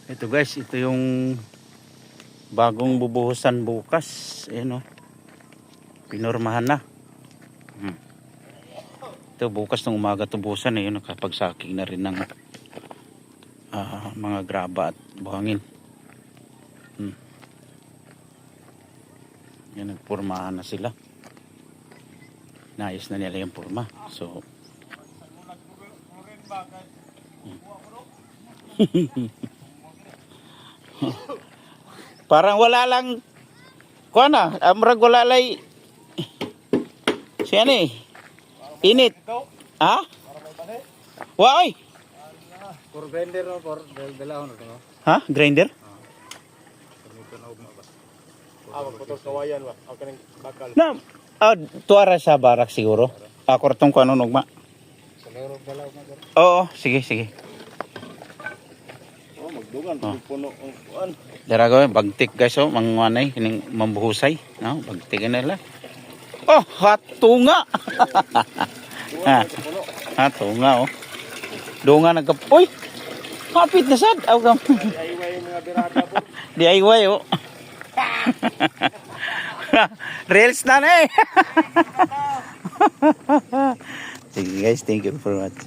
Ito guys, ito yung bagong bubuhusan bukas. Ayan o. Pinormahan na. Ito bukas ng umaga tubusan. Ayun, nakapagsaking na rin ng mga graba at buhangin. Yan, nagpurmahan na sila. Naayos na nila yung purma. So parang wala lang kuha na, amrag wala lay siya ni init. Ha? Why? For grinder no, for dalahon no. Ha? Grinder? Putol kawayan ba? Ang kaning bakal. Na, tuara sa barak siguro. Kortong ko ano nugma. Sa lero dalaw na. Oo, sige, sige. Magdugan puno kuan. Dara ko bagtik guys oh, mangwanay kining mambuhusay, no? Bagtikan nila. Oh, hatunga. Hatunga oh. Dunga nagkapoy. Kapit na sad. Aw gam. DIY mga birada po. DIY oh. Reels na na eh. Sige guys, thank you for watching.